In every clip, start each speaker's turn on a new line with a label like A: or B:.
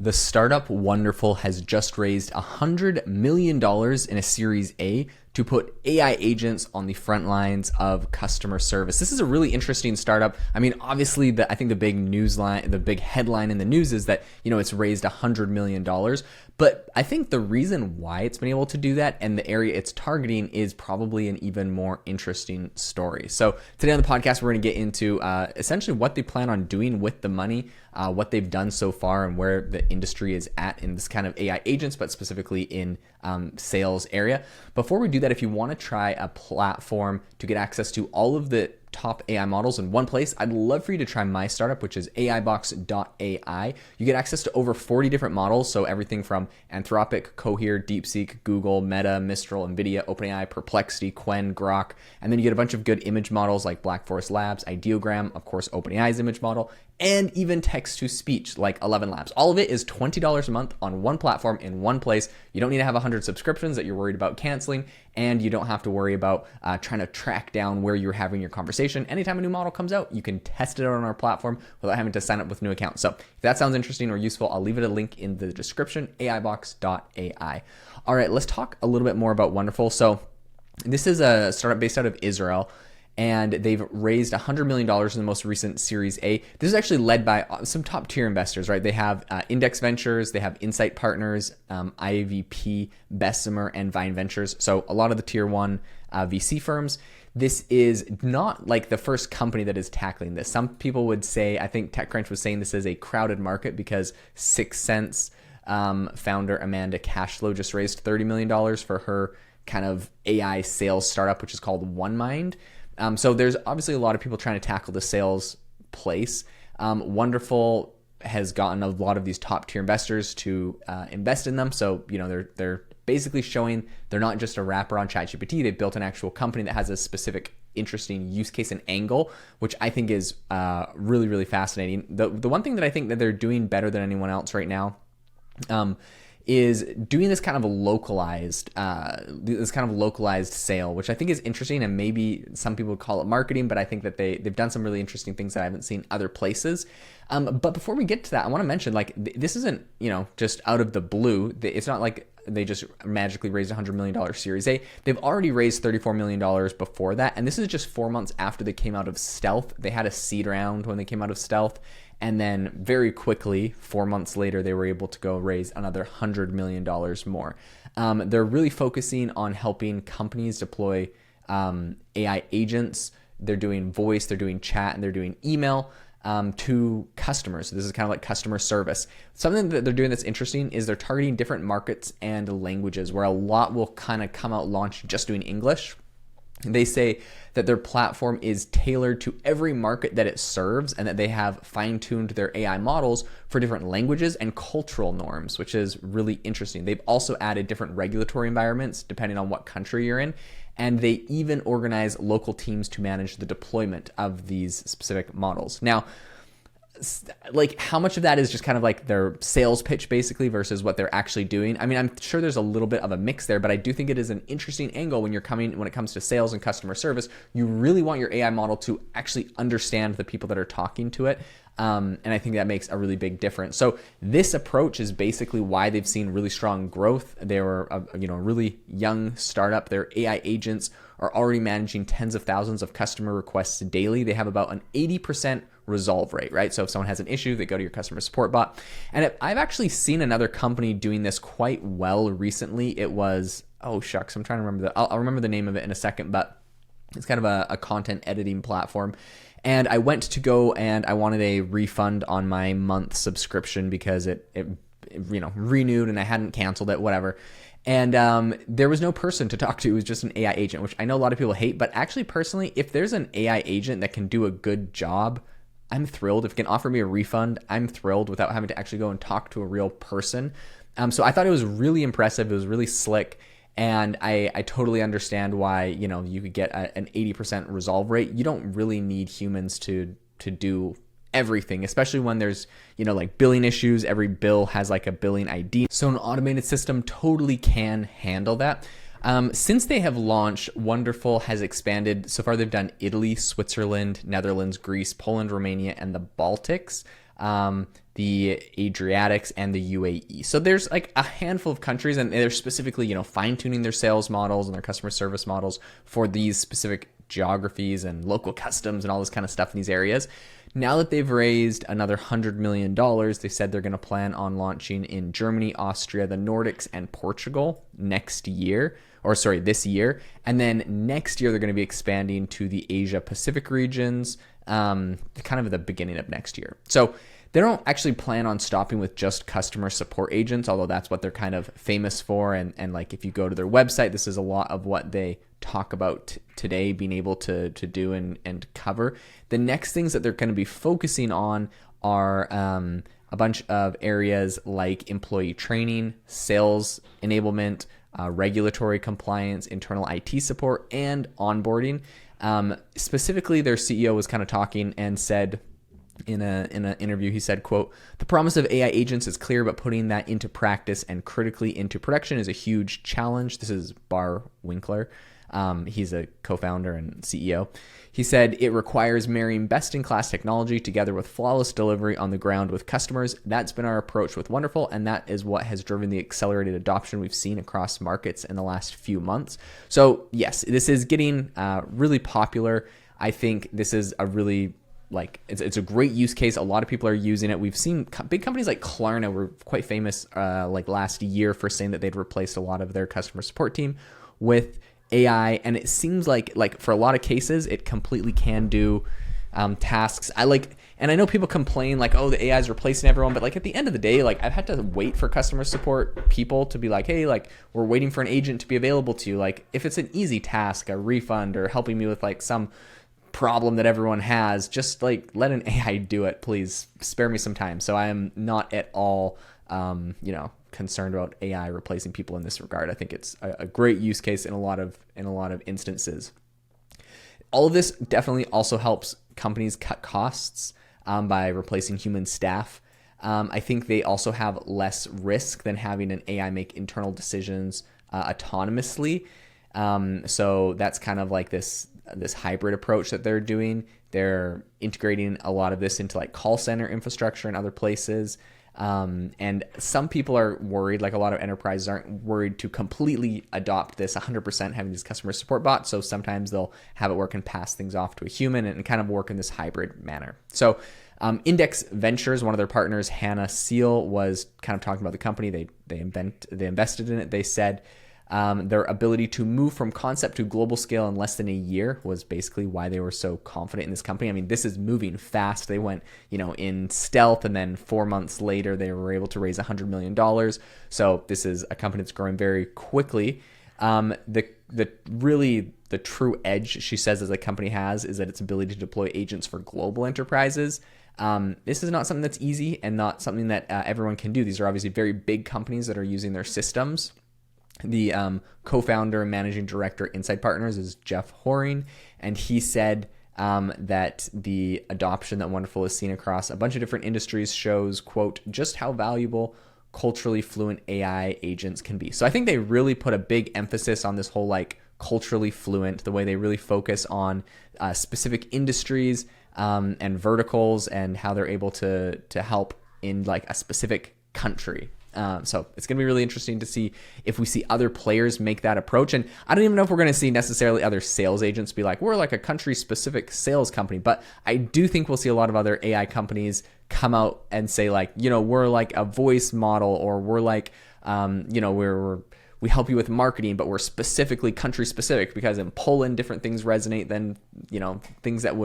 A: The startup Wonderful has just raised $100 million in a Series A to put AI agents on the front lines of customer service. This is a really interesting startup. I mean, obviously, I think the big headline in the news is that, it's raised $100 million. But I think the reason why it's been able to do that and the area it's targeting is probably an even more interesting story. So today on the podcast, we're going to get into essentially what they plan on doing with the money, what they've done so far, and where the industry is at in this kind of AI agents, but specifically in sales area. Before we do that, if you want to try a platform to get access to all of the top AI models in one place, I'd love for you to try my startup, which is aibox.ai. You get access to over 40 different models, so everything from Anthropic, Cohere, DeepSeek, Google, Meta, Mistral, NVIDIA, OpenAI, Perplexity, Qwen, Grok, and then you get a bunch of good image models like Black Forest Labs, Ideogram, of course, OpenAI's image model, and even text-to-speech like 11 Labs. All of it is $20 a month on one platform in one place. You don't need to have 100 subscriptions that you're worried about canceling, and you don't have to worry about trying to track down where you're having your conversation. Anytime a new model comes out, you can test it out on our platform without having to sign up with new accounts. So if that sounds interesting or useful, I'll leave it a link in the description, aibox.ai. All right, let's talk a little bit more about Wonderful. So this is a startup based out of Israel, and they've raised $100 million in the most recent Series A. This is actually led by some top tier investors, right? They have Index Ventures, they have Insight Partners, IVP, Bessemer, and Vine Ventures. So a lot of the tier one VC firms. This is not like the first company that is tackling this. Some people would say, I think TechCrunch was saying this is a crowded market because 6 Sense founder Amanda Cashflow just raised $30 million for her kind of AI sales startup, which is called OneMind. So there's obviously a lot of people trying to tackle the sales place. Wonderful has gotten a lot of these top tier investors to invest in them. So, they're basically showing they're not just a wrapper on ChatGPT. They've built an actual company that has a specific interesting use case and angle, which I think is really, really fascinating. The one thing that I think that they're doing better than anyone else right now is doing this kind of localized sale, which I think is interesting, and maybe some people would call it marketing, but I think that they've done some really interesting things that I haven't seen other places. But before we get to that, I want to mention, this isn't, just out of the blue. It's not like they just magically raised $100 million Series A. They've already raised $34 million before that, and this is just 4 months after they came out of stealth. They had a seed round when they came out of stealth, and then very quickly, 4 months later, they were able to go raise another $100 million more. They're really focusing on helping companies deploy AI agents. They're doing voice, they're doing chat, and they're doing email to customers. So this is kind of like customer service. Something that they're doing that's interesting is they're targeting different markets and languages, where a lot will kind of come out launch just doing English. They say that their platform is tailored to every market that it serves, and that they have fine-tuned their AI models for different languages and cultural norms, which is really interesting. They've also added different regulatory environments depending on what country you're in, and they even organize local teams to manage the deployment of these specific models. Now, how much of that is just kind of like their sales pitch basically versus what they're actually doing? I mean, I'm sure there's a little bit of a mix there, but I do think it is an interesting angle when it comes to sales and customer service. You really want your AI model to actually understand the people that are talking to it. And I think that makes a really big difference. So this approach is basically why they've seen really strong growth. They were a really young startup. Their AI agents are already managing tens of thousands of customer requests daily. They have about an 80% resolve rate, right? So if someone has an issue, they go to your customer support bot. And I've actually seen another company doing this quite well recently. It was, oh shucks, I'm trying to remember I'll remember the name of it in a second, but it's kind of a content editing platform. And I went to go and I wanted a refund on my month subscription because it renewed and I hadn't canceled it, whatever. And there was no person to talk to. It was just an AI agent, which I know a lot of people hate, but actually personally, if there's an AI agent that can do a good job, I'm thrilled. If it can offer me a refund, I'm thrilled without having to actually go and talk to a real person. So I thought it was really impressive. It was really slick. And I totally understand why, you could get an 80% resolve rate. You don't really need humans to do everything, especially when there's, like billing issues. Every bill has like a billing ID. So an automated system totally can handle that. Since they have launched, Wonderful has expanded. So far, they've done Italy, Switzerland, Netherlands, Greece, Poland, Romania, and the Baltics. the Adriatics, and the UAE. So there's like a handful of countries, and they're specifically, fine-tuning their sales models and their customer service models for these specific geographies and local customs and all this kind of stuff in these areas. Now that they've raised another $100 million, they said they're going to plan on launching in Germany, Austria, the Nordics, and Portugal this year. And then next year, they're going to be expanding to the Asia Pacific regions, kind of at the beginning of next year. So they don't actually plan on stopping with just customer support agents, although that's what they're kind of famous for. And like, if you go to their website, this is a lot of what they talk about today, being able to do and cover. The next things that they're going to be focusing on are a bunch of areas like employee training, sales enablement, regulatory compliance, internal IT support, and onboarding. Specifically, their CEO was kind of talking and said, in an interview, he said, quote, "The promise of AI agents is clear, but putting that into practice and critically into production is a huge challenge." This is Bar Winkler. He's a co-founder and CEO. He said, "It requires marrying best-in-class technology together with flawless delivery on the ground with customers. That's been our approach with Wonderful, and that is what has driven the accelerated adoption we've seen across markets in the last few months." So yes, this is getting really popular. I think this is a really it's a great use case. A lot of people are using it. We've seen big companies like Klarna were quite famous last year for saying that they'd replaced a lot of their customer support team with AI, and it seems like for a lot of cases it completely can do tasks. And I know people complain oh, the AI is replacing everyone, but at the end of the day, I've had to wait for customer support people to be hey, we're waiting for an agent to be available to you. If it's an easy task, a refund, or helping me with some problem that everyone has, just let an AI do it. Please spare me some time. So I am not at all concerned about AI replacing people in this regard. I think it's a great use case in a lot of instances. All of this definitely also helps companies cut costs by replacing human staff. I think they also have less risk than having an AI make internal decisions autonomously. So that's kind of this hybrid approach that they're doing. They're integrating a lot of this into call center infrastructure and other places. And some people are worried, a lot of enterprises aren't worried to completely adopt this 100% having these customer support bots. So sometimes they'll have it work and pass things off to a human and kind of work in this hybrid manner. So Index Ventures, one of their partners, Hannah Seal, was kind of talking about the company. They invested in it. They said their ability to move from concept to global scale in less than a year was basically why they were so confident in this company. I mean, this is moving fast. They went, in stealth, and then 4 months later, they were able to raise $100 million. So this is a company that's growing very quickly. The true edge, she says, as a company has is that its ability to deploy agents for global enterprises. This is not something that's easy and not something that everyone can do. These are obviously very big companies that are using their systems. The co-founder and managing director Insight Partners is Jeff Horing, and he said that the adoption that Wonderful has seen across a bunch of different industries shows, quote, just how valuable culturally fluent AI agents can be. So I think they really put a big emphasis on this whole culturally fluent, the way they really focus on specific industries and verticals and how they're able to help in a specific country. So it's going to be really interesting to see if we see other players make that approach. And I don't even know if we're going to see necessarily other sales agents be we're a country-specific sales company. But I do think we'll see a lot of other AI companies come out and say we're a voice model, or we're we help you with marketing, but we're specifically country-specific because in Poland, different things resonate than, things that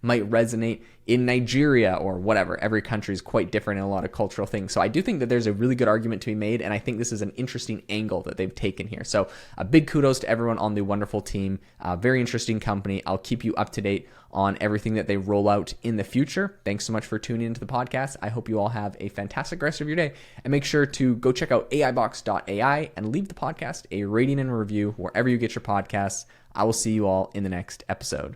A: might resonate in Nigeria or whatever. Every country is quite different in a lot of cultural things. So I do think that there's a really good argument to be made, and I think this is an interesting angle that they've taken here. So a big kudos to everyone on the Wonderful team. Very interesting company. I'll keep you up to date on everything that they roll out in the future. Thanks so much for tuning into the podcast. I hope you all have a fantastic rest of your day, and make sure to go check out aibox.ai and leave the podcast a rating and review wherever you get your podcasts. I will see you all in the next episode.